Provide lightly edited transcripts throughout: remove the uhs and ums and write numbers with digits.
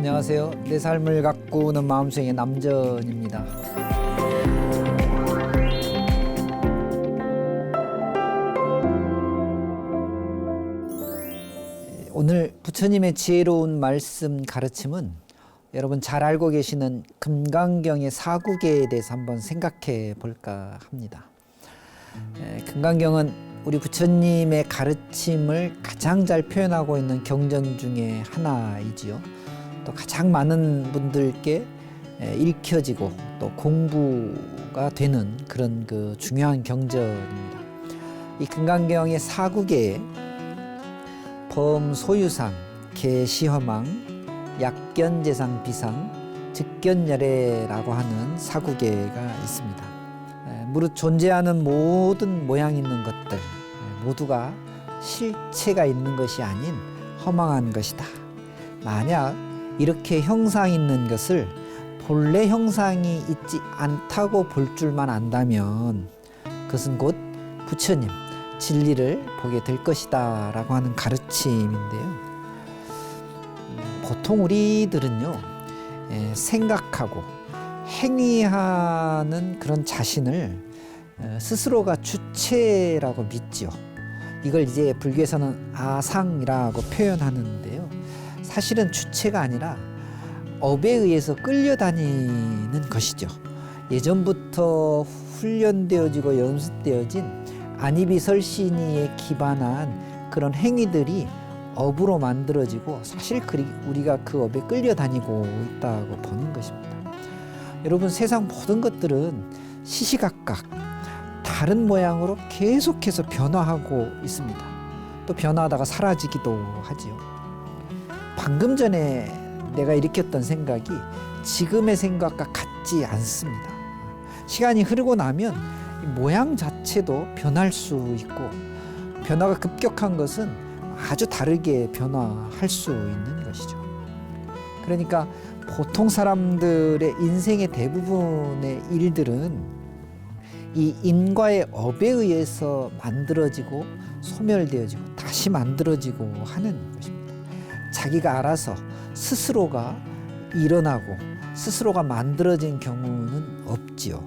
안녕하세요. 내 삶을 가꾸는 마음수행의 남전입니다. 오늘 부처님의 지혜로운 말씀 가르침은 여러분 잘 알고 계시는 금강경의 사구계에 대해서 한번 생각해 볼까 합니다. 금강경은 우리 부처님의 가르침을 가장 잘 표현하고 있는 경전 중에 하나이지요. 또 가장 많은 분들께 읽혀지고 또 공부가 되는 그런 중요한 경전입니다. 이 금강경의 사구계에 범소유상, 개시허망, 약견재상 비상, 즉견열애라고 하는 사구계가 있습니다. 무릇 존재하는 모든 모양 있는 것들 모두가 실체가 있는 것이 아닌 허망한 것이다. 만약 이렇게 형상 있는 것을 본래 형상이 있지 않다고 볼 줄만 안다면 그것은 곧 부처님, 진리를 보게 될 것이다 라고 하는 가르침인데요. 보통 우리들은요, 생각하고 행위하는 그런 자신을 스스로가 주체라고 믿지요. 이걸 이제 불교에서는 아상이라고 표현하는데요. 사실은 주체가 아니라 업에 의해서 끌려다니는 것이죠. 예전부터 훈련되어지고 연습되어진 안이비설신이에 기반한 그런 행위들이 업으로 만들어지고 사실 우리가 그 업에 끌려다니고 있다고 보는 것입니다. 여러분, 세상 모든 것들은 시시각각 다른 모양으로 계속해서 변화하고 있습니다. 또 변화하다가 사라지기도 하지요. 방금 전에 내가 일으켰던 생각이 지금의 생각과 같지 않습니다. 시간이 흐르고 나면 모양 자체도 변할 수 있고, 변화가 급격한 것은 아주 다르게 변화할 수 있는 것이죠. 그러니까 보통 사람들의 인생의 대부분의 일들은 이 인과의 업에 의해서 만들어지고 소멸되어지고 다시 만들어지고 하는 것입니다. 자기가 알아서 스스로가 일어나고 스스로가 만들어진 경우는 없지요.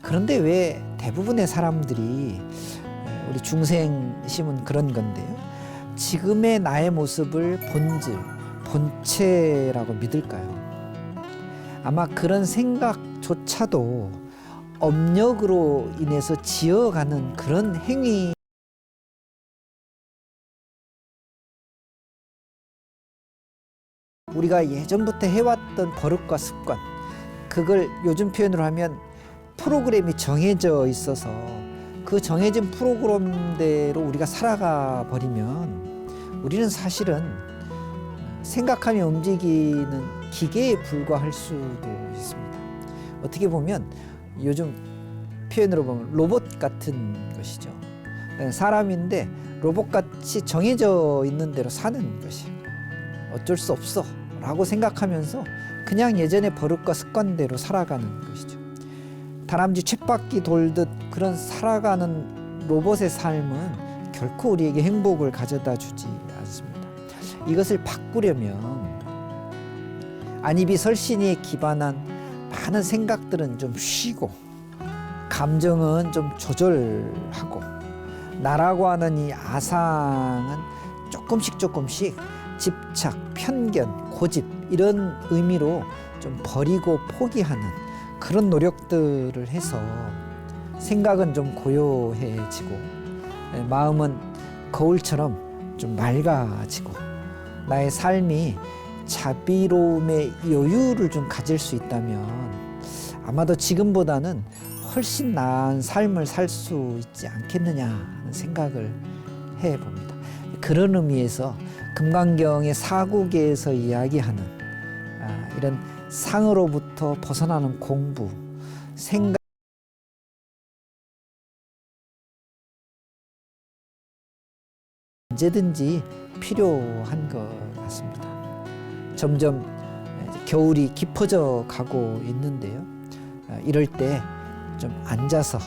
그런데 왜 대부분의 사람들이, 우리 중생심은 그런 건데요, 지금의 나의 모습을 본질, 본체라고 믿을까요? 아마 그런 생각조차도 업력으로 인해서 지어가는 그런 행위, 우리가 예전부터 해왔던 버릇과 습관, 그걸 요즘 표현으로 하면 프로그램이 정해져 있어서 그 정해진 프로그램대로 우리가 살아가 버리면 우리는 사실은 생각하며 움직이는 기계에 불과할 수도 있습니다. 어떻게 보면 요즘 표현으로 보면 로봇 같은 것이죠. 사람인데 로봇같이 정해져 있는 대로 사는 것이 어쩔 수 없어 라고 생각하면서 그냥 예전의 버릇과 습관대로 살아가는 것이죠. 다람쥐 쳇바퀴 돌듯 그런 살아가는 로봇의 삶은 결코 우리에게 행복을 가져다 주지 않습니다. 이것을 바꾸려면 안이비설신이에 기반한 많은 생각들은 좀 쉬고, 감정은 좀 조절하고, 나라고 하는 이 아상은 조금씩 집착, 편견, 고집 이런 의미로 좀 버리고 포기하는 그런 노력들을 해서 생각은 좀 고요해지고, 마음은 거울처럼 좀 맑아지고, 나의 삶이 자비로움의 여유를 좀 가질 수 있다면 아마도 지금보다는 훨씬 나은 삶을 살 수 있지 않겠느냐 하는 생각을 해봅니다. 그런 의미에서 금강경의 사구계에서 이야기하는 이런 상으로부터 벗어나는 공부, 생각, 언제든지 필요한 것 같습니다. 점점 겨울이 깊어져 가고 있는데요. 이럴 때 좀 앉아서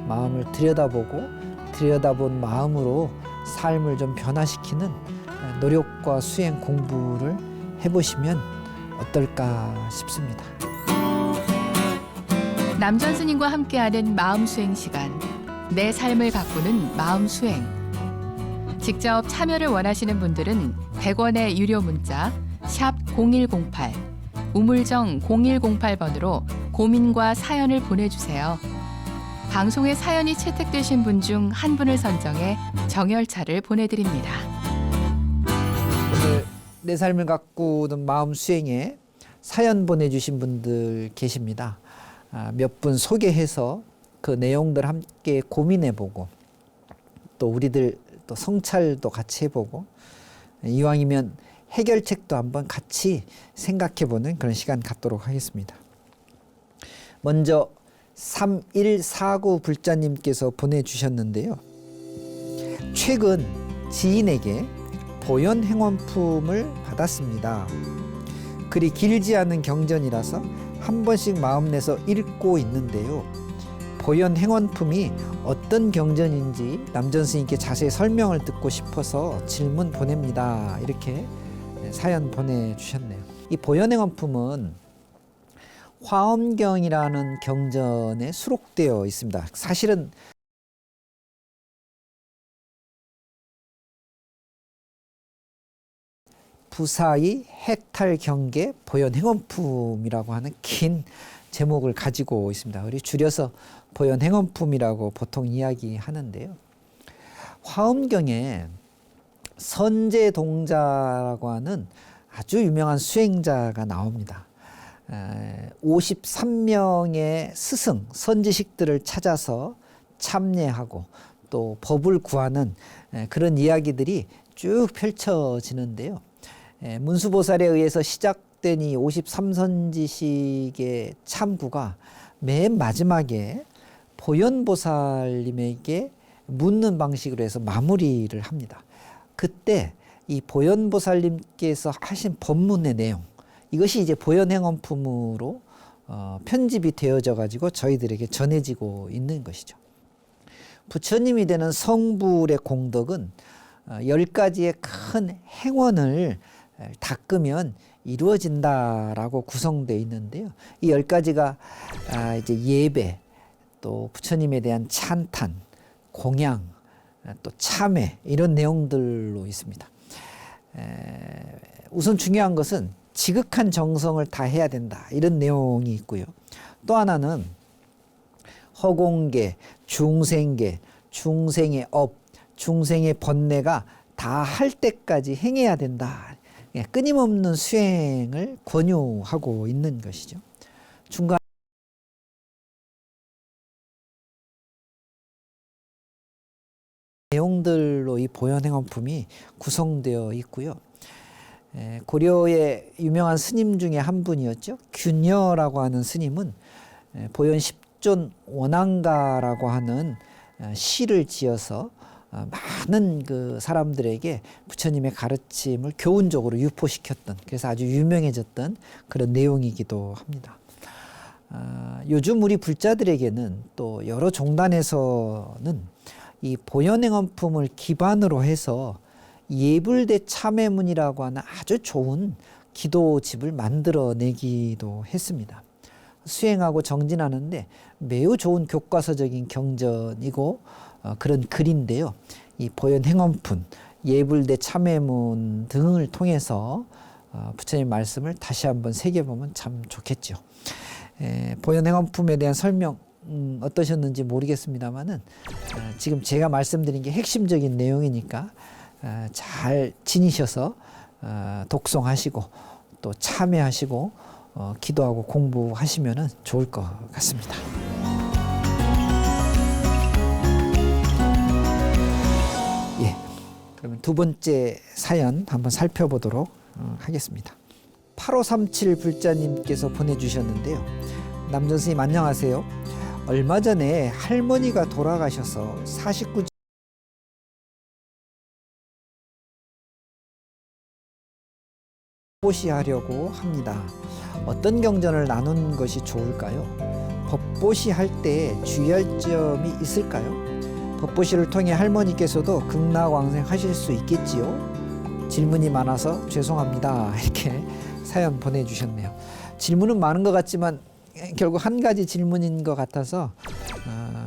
마음을 들여다본 마음으로 삶을 좀 변화시키는 노력과 수행 공부를 해보시면 어떨까 싶습니다. 남전 스님과 함께하는 마음 수행 시간. 내 삶을 바꾸는 마음 수행. 직접 참여를 원하시는 분들은 100원의 유료 문자 샵 0108 우물정 0108번으로 고민과 사연을 보내주세요. 방송에 사연이 채택되신 분 중 한 분을 선정해 정열차를 보내드립니다. 오늘 내 삶을 가꾸는 마음 수행에 사연 보내주신 분들 계십니다. 몇 분 소개해서 그 내용들 함께 고민해보고 또 우리들 또 성찰도 같이 해보고 이왕이면 해결책도 한번 같이 생각해보는 그런 시간 갖도록 하겠습니다. 먼저 3149 불자님께서 보내주셨는데요. 최근 지인에게 보현 행원품을 받았습니다. 글이 길지 않은 경전이라서 한 번씩 마음 내서 읽고 있는데요. 보현 행원품이 어떤 경전인지 남전 스님께 자세히 설명을 듣고 싶어서 질문 보냅니다. 이렇게 사연 보내주셨네요. 이 보현 행원품은 화엄경이라는 경전에 수록되어 있습니다. 사실은 부사의 해탈경계 보현 행원품이라고 하는 긴 제목을 가지고 있습니다. 우리 줄여서 보현 행원품이라고 보통 이야기하는데요. 화엄경에 선제동자라고 하는 아주 유명한 수행자가 나옵니다. 53명의 스승, 선지식들을 찾아서 참례하고 또 법을 구하는 그런 이야기들이 쭉 펼쳐지는데요. 문수보살에 의해서 시작된 이 53선지식의 참구가 맨 마지막에 보현보살님에게 묻는 방식으로 해서 마무리를 합니다. 그때 이 보현보살님께서 하신 법문의 내용, 이것이 이제 보현행원품으로 편집이 되어져 가지고 저희들에게 전해지고 있는 것이죠. 부처님이 되는 성불의 공덕은 10가지의 큰 행원을 닦으면 이루어진다라고 구성되어 있는데요. 이 10가지가 이제 예배, 또 부처님에 대한 찬탄, 공양, 또 참회 이런 내용들로 있습니다. 우선 중요한 것은 지극한 정성을 다해야 된다 이런 내용이 있고요. 또 하나는 허공계, 중생계, 중생의 업, 중생의 번뇌가 다 할 때까지 행해야 된다. 끊임없는 수행을 권유하고 있는 것이죠. 중간 내용들로 이 보현행원품이 구성되어 있고요. 고려의 유명한 스님 중에 한 분이었죠. 균여라고 하는 스님은 보현 10존 원앙가라고 하는 시를 지어서 많은 그 사람들에게 부처님의 가르침을 교훈적으로 유포시켰던, 그래서 아주 유명해졌던 그런 내용이기도 합니다. 요즘 우리 불자들에게는 또 여러 종단에서는 이 보현행원품을 기반으로 해서 예불대 참회문이라고 하는 아주 좋은 기도집을 만들어내기도 했습니다. 수행하고 정진하는데 매우 좋은 교과서적인 경전이고 그런 글인데요. 이 보현행원품, 예불대 참회문 등을 통해서 부처님 말씀을 다시 한번 새겨보면 참 좋겠죠. 보현행원품에 대한 설명 어떠셨는지 모르겠습니다만은 지금 제가 말씀드린 게 핵심적인 내용이니까 잘 지니셔서 독송하시고 또 참여하시고 기도하고 공부하시면 좋을 것 같습니다. 예, 그러면 두 번째 사연 한번 살펴보도록 하겠습니다. 8537 불자님께서 보내주셨는데요. 남전 스님 안녕하세요. 얼마 전에 할머니가 돌아가셔서 49 법보시하려고 합니다. 어떤 경전을 나누는 것이 좋을까요? 법보시할 때 주의할 점이 있을까요? 법보시를 통해 할머니께서도 극락왕생 하실 수 있겠지요? 질문이 많아서 죄송합니다. 이렇게 사연 보내주셨네요. 질문은 많은 것 같지만 결국 한 가지 질문인 것 같아서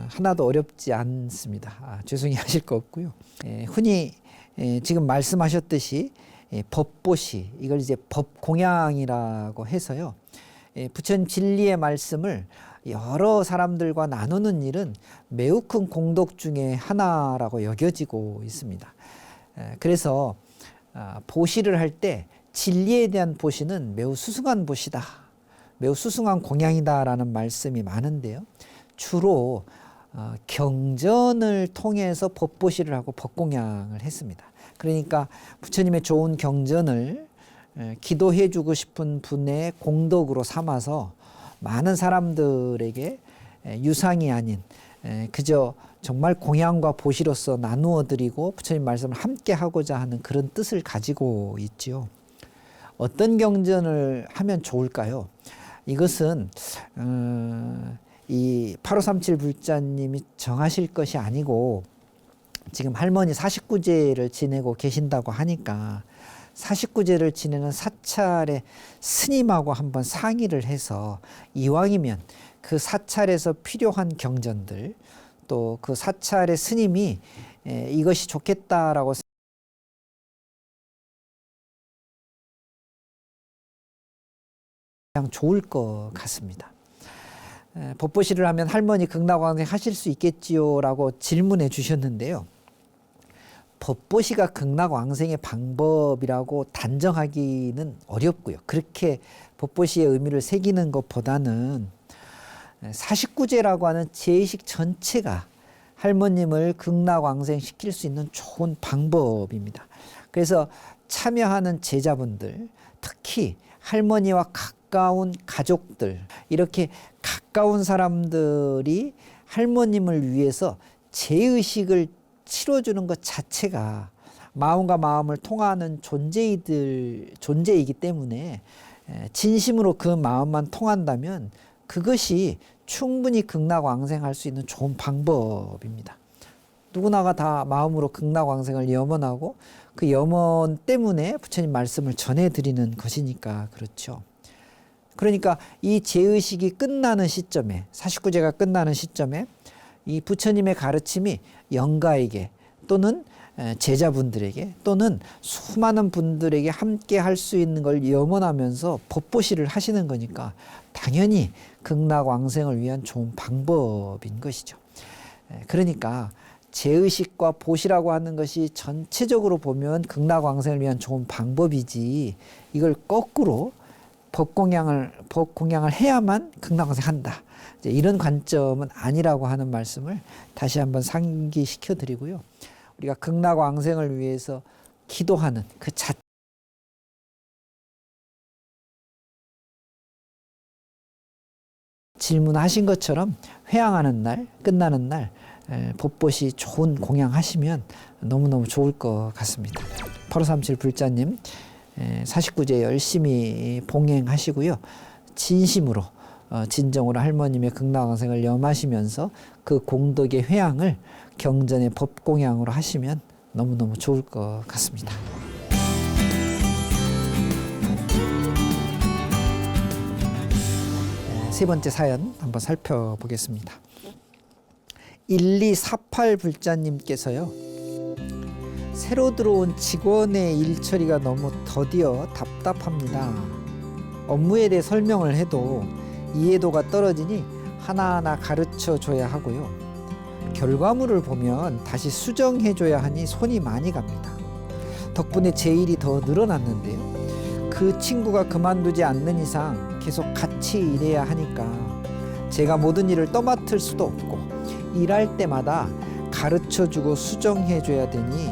하나도 어렵지 않습니다. 죄송히 하실 거 없고요. 흔히 지금 말씀하셨듯이 법보시, 이걸 이제 법공양이라고 해서요. 부처님 진리의 말씀을 여러 사람들과 나누는 일은 매우 큰 공덕 중에 하나라고 여겨지고 있습니다. 그래서 보시를 할 때 진리에 대한 보시는 매우 수승한 보시다, 매우 수승한 공양이다라는 말씀이 많은데요. 주로 경전을 통해서 법보시를 하고 법공양을 했습니다. 그러니까 부처님의 좋은 경전을 기도해 주고 싶은 분의 공덕으로 삼아서 많은 사람들에게 유상이 아닌 그저 정말 공양과 보시로서 나누어 드리고 부처님 말씀을 함께 하고자 하는 그런 뜻을 가지고 있지요. 어떤 경전을 하면 좋을까요? 이것은 이 8537 불자님이 정하실 것이 아니고 지금 할머니 49제를 지내고 계신다고 하니까 49제를 지내는 사찰의 스님하고 한번 상의를 해서 이왕이면 그 사찰에서 필요한 경전들, 또 그 사찰의 스님이 이것이 좋겠다라고 그냥 좋을 것 같습니다. 법보시를 하면 할머니 극락왕생 하실 수 있겠지요? 라고 질문해 주셨는데요. 법보시가 극락왕생의 방법이라고 단정하기는 어렵고요. 그렇게 법보시의 의미를 새기는 것보다는 49제라고 하는 제의식 전체가 할머님을 극락왕생 시킬 수 있는 좋은 방법입니다. 그래서 참여하는 제자분들, 특히 할머니와 가까운 가족들, 이렇게 가까운 사람들이 할머님을 위해서 제의식을 치러주는 것 자체가 마음과 마음을 통하는 존재이기 때문에 진심으로 그 마음만 통한다면 그것이 충분히 극락왕생할 수 있는 좋은 방법입니다. 누구나가 다 마음으로 극락왕생을 염원하고 그 염원 때문에 부처님 말씀을 전해드리는 것이니까 그렇죠. 그러니까 이 제의식이 끝나는 시점에, 49제가 끝나는 시점에 이 부처님의 가르침이 영가에게 또는 제자분들에게 또는 수많은 분들에게 함께 할 수 있는 걸 염원하면서 법보시를 하시는 거니까 당연히 극락왕생을 위한 좋은 방법인 것이죠. 그러니까 제의식과 보시라고 하는 것이 전체적으로 보면 극락왕생을 위한 좋은 방법이지 이걸 거꾸로 법공양을 해야만 극락왕생한다. 이런 관점은 아니라고 하는 말씀을 다시 한번 상기시켜 드리고요. 우리가 극락왕생을 위해서 기도하는 그 질문하신 것처럼 회향하는 날, 끝나는 날 법보시 좋은 공양하시면 너무너무 좋을 것 같습니다. 8537 불자님 49제 열심히 봉행하시고요. 진심으로 진정으로 할머님의 극락왕생을 염하시면서 그 공덕의 회향을 경전의 법공양으로 하시면 너무너무 좋을 것 같습니다. 세 번째 사연 한번 살펴보겠습니다. 1248 불자님께서요. 새로 들어온 직원의 일처리가 너무 더디어 답답합니다. 업무에 대해 설명을 해도 이해도가 떨어지니 하나하나 가르쳐 줘야 하고요. 결과물을 보면 다시 수정해 줘야 하니 손이 많이 갑니다. 덕분에 제 일이 더 늘어났는데요. 그 친구가 그만두지 않는 이상 계속 같이 일해야 하니까 제가 모든 일을 떠맡을 수도 없고 일할 때마다 가르쳐 주고 수정해 줘야 되니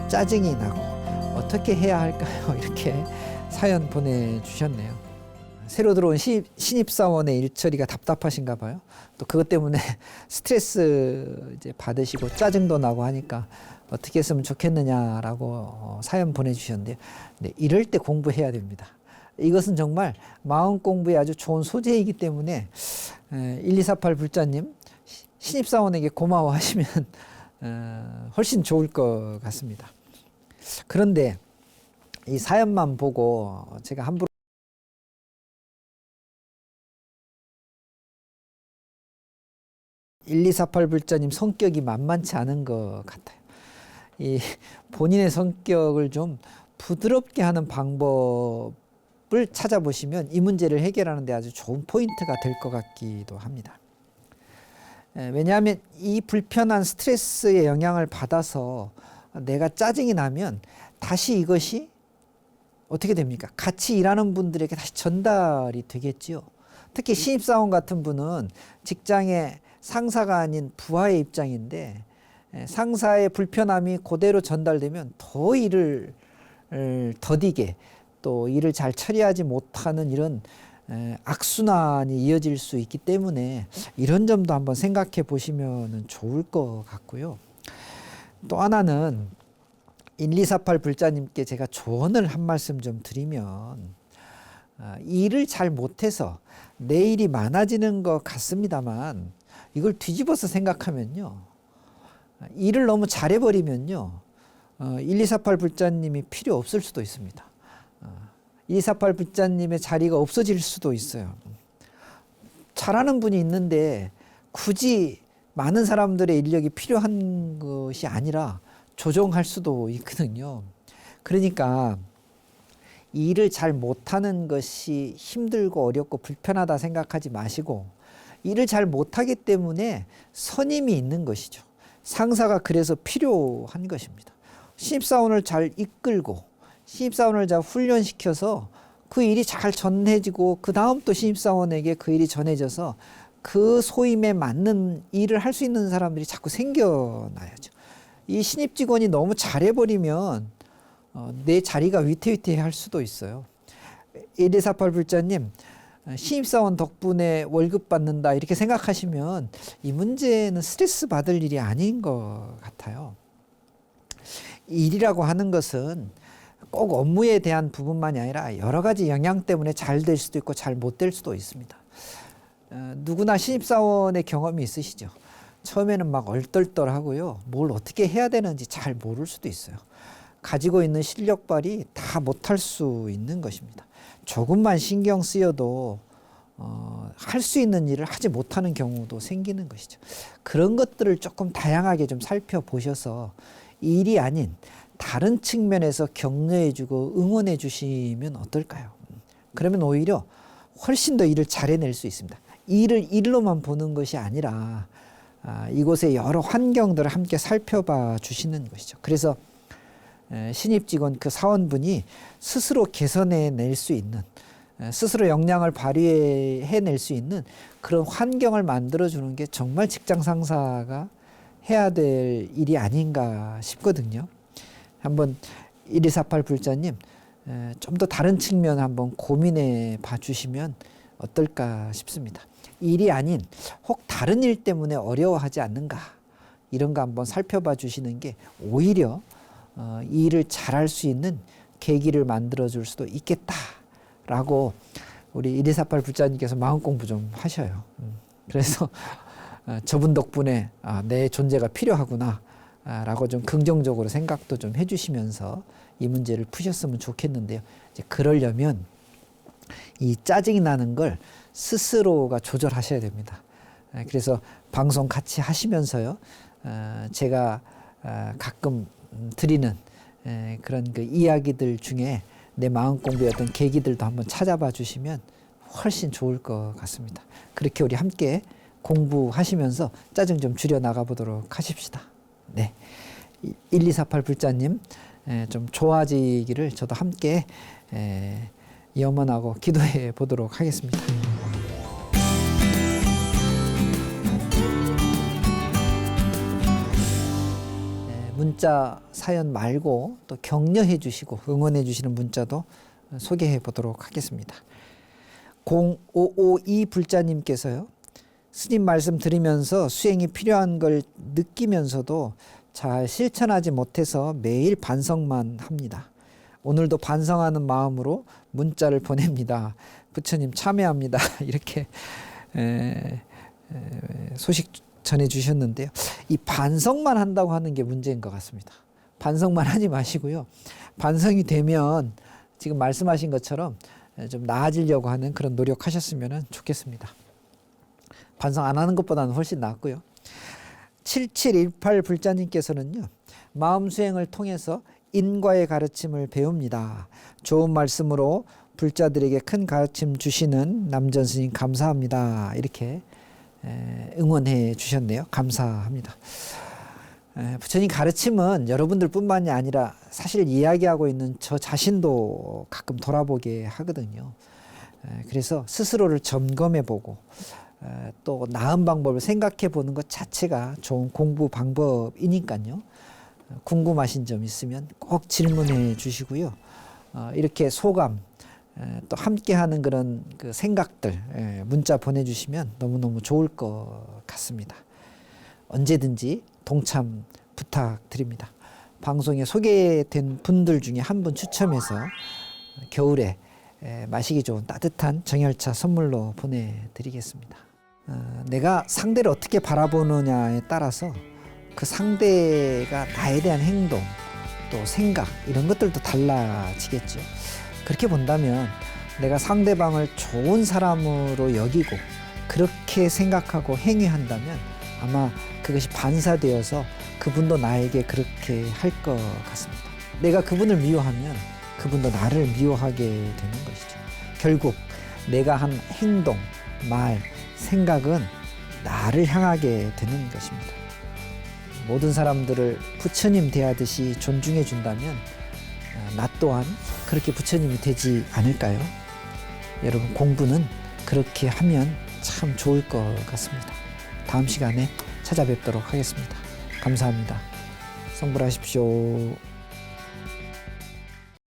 짜증이 나고 어떻게 해야 할까요? 이렇게 사연 보내주셨네요. 새로 들어온 신입사원의 일처리가 답답하신가 봐요. 또 그것 때문에 스트레스 이제 받으시고 짜증도 나고 하니까 어떻게 했으면 좋겠느냐라고 사연 보내주셨는데요. 네, 이럴 때 공부해야 됩니다. 이것은 정말 마음 공부에 아주 좋은 소재이기 때문에 1248 불자님 신입사원에게 고마워하시면 훨씬 좋을 것 같습니다. 그런데 이 사연만 보고 제가 함부로 1248 불자님 성격이 만만치 않은 것 같아요. 이 본인의 성격을 좀 부드럽게 하는 방법을 찾아보시면 이 문제를 해결하는 데 아주 좋은 포인트가 될 것 같기도 합니다. 왜냐하면 이 불편한 스트레스의 영향을 받아서 내가 짜증이 나면 다시 이것이 어떻게 됩니까? 같이 일하는 분들에게 다시 전달이 되겠지요. 특히 신입사원 같은 분은 직장의 상사가 아닌 부하의 입장인데 상사의 불편함이 그대로 전달되면 더 일을 더디게 또 일을 잘 처리하지 못하는 이런 악순환이 이어질 수 있기 때문에 이런 점도 한번 생각해 보시면 좋을 것 같고요. 또 하나는 1248 불자님께 제가 조언을 한 말씀 좀 드리면 일을 잘 못해서 내 일이 많아지는 것 같습니다만 이걸 뒤집어서 생각하면요. 일을 너무 잘해버리면요. 1248 불자님이 필요 없을 수도 있습니다. 1248 불자님의 자리가 없어질 수도 있어요. 잘하는 분이 있는데 굳이 많은 사람들의 인력이 필요한 것이 아니라 조정할 수도 있거든요. 그러니까 일을 잘 못하는 것이 힘들고 어렵고 불편하다 생각하지 마시고 일을 잘 못하기 때문에 선임이 있는 것이죠. 상사가 그래서 필요한 것입니다. 신입사원을 잘 이끌고 신입사원을 잘 훈련시켜서 그 일이 잘 전해지고 그 다음 또 신입사원에게 그 일이 전해져서 그 소임에 맞는 일을 할 수 있는 사람들이 자꾸 생겨나야죠. 이 신입 직원이 너무 잘해버리면 내 자리가 위태위태할 수도 있어요. 1248 불자님 신입사원 덕분에 월급 받는다 이렇게 생각하시면 이 문제는 스트레스 받을 일이 아닌 것 같아요. 일이라고 하는 것은 꼭 업무에 대한 부분만이 아니라 여러 가지 영향 때문에 잘 될 수도 있고 잘 못 될 수도 있습니다. 누구나 신입사원의 경험이 있으시죠. 처음에는 막 얼떨떨하고요. 뭘 어떻게 해야 되는지 잘 모를 수도 있어요. 가지고 있는 실력 발휘 다 못할 수 있는 것입니다. 조금만 신경 쓰여도 할 수 있는 일을 하지 못하는 경우도 생기는 것이죠. 그런 것들을 조금 다양하게 좀 살펴보셔서 일이 아닌 다른 측면에서 격려해주고 응원해 주시면 어떨까요? 그러면 오히려 훨씬 더 일을 잘 해낼 수 있습니다. 일을 일로만 보는 것이 아니라 이곳의 여러 환경들을 함께 살펴봐 주시는 것이죠. 그래서 신입 직원 그 사원분이 스스로 개선해낼 수 있는 스스로 역량을 발휘해낼 수 있는 그런 환경을 만들어주는 게 정말 직장 상사가 해야 될 일이 아닌가 싶거든요. 한번 1248 불자님 좀 더 다른 측면 한번 고민해 봐 주시면 어떨까 싶습니다. 일이 아닌 혹 다른 일 때문에 어려워하지 않는가 이런 거 한번 살펴봐 주시는 게 오히려 이 일을 잘할 수 있는 계기를 만들어 줄 수도 있겠다라고 우리 1248 불자님께서 마음 공부 좀 하셔요. 그래서 저분 덕분에 내 존재가 필요하구나 라고 좀 긍정적으로 생각도 좀 해주시면서 이 문제를 푸셨으면 좋겠는데요. 이제 그러려면 이 짜증이 나는 걸 스스로가 조절하셔야 됩니다. 그래서 방송 같이 하시면서요. 제가 가끔 드리는 그런 그 이야기들 중에 내 마음 공부의 어떤 계기들도 한번 찾아봐 주시면 훨씬 좋을 것 같습니다. 그렇게 우리 함께 공부하시면서 짜증 좀 줄여 나가 보도록 하십시다. 네, 1248 불자님 좀 좋아지기를 저도 함께 염원하고 기도해 보도록 하겠습니다. 문자 사연 말고 또 격려해 주시고 응원해 주시는 문자도 소개해 보도록 하겠습니다. 0552 불자님께서요. 스님 말씀 들으면서 수행이 필요한 걸 느끼면서도 잘 실천하지 못해서 매일 반성만 합니다. 오늘도 반성하는 마음으로 문자를 보냅니다. 부처님 참여합니다. 이렇게 소식 전해주셨는데요. 이 반성만 한다고 하는 게 문제인 것 같습니다. 반성만 하지 마시고요. 반성이 되면 지금 말씀하신 것처럼 좀 나아지려고 하는 그런 노력하셨으면 좋겠습니다. 반성 안 하는 것보다는 훨씬 낫고요. 7718 불자님께서는요. 마음 수행을 통해서 인과의 가르침을 배웁니다. 좋은 말씀으로 불자들에게 큰 가르침 주시는 남전 스님 감사합니다. 이렇게 응원해 주셨네요. 감사합니다. 부처님 가르침은 여러분들 뿐만이 아니라 사실 이야기하고 있는 저 자신도 가끔 돌아보게 하거든요. 그래서 스스로를 점검해 보고 또 나은 방법을 생각해 보는 것 자체가 좋은 공부 방법이니까요. 궁금하신 점 있으면 꼭 질문해 주시고요. 이렇게 소감 또 함께하는 그런 그 생각들 문자 보내주시면 너무너무 좋을 것 같습니다. 언제든지 동참 부탁드립니다. 방송에 소개된 분들 중에 한 분 추첨해서 겨울에 마시기 좋은 따뜻한 정열차 선물로 보내드리겠습니다. 내가 상대를 어떻게 바라보느냐에 따라서 그 상대가 나에 대한 행동 또 생각 이런 것들도 달라지겠죠. 그렇게 본다면 내가 상대방을 좋은 사람으로 여기고 그렇게 생각하고 행위한다면 아마 그것이 반사되어서 그분도 나에게 그렇게 할 것 같습니다. 내가 그분을 미워하면 그분도 나를 미워하게 되는 것이죠. 결국 내가 한 행동, 말, 생각은 나를 향하게 되는 것입니다. 모든 사람들을 부처님 대하듯이 존중해 준다면 나 또한 그렇게 부처님이 되지 않을까요? 여러분 공부는 그렇게 하면 참 좋을 것 같습니다. 다음 시간에 찾아뵙도록 하겠습니다. 감사합니다. 성불하십시오.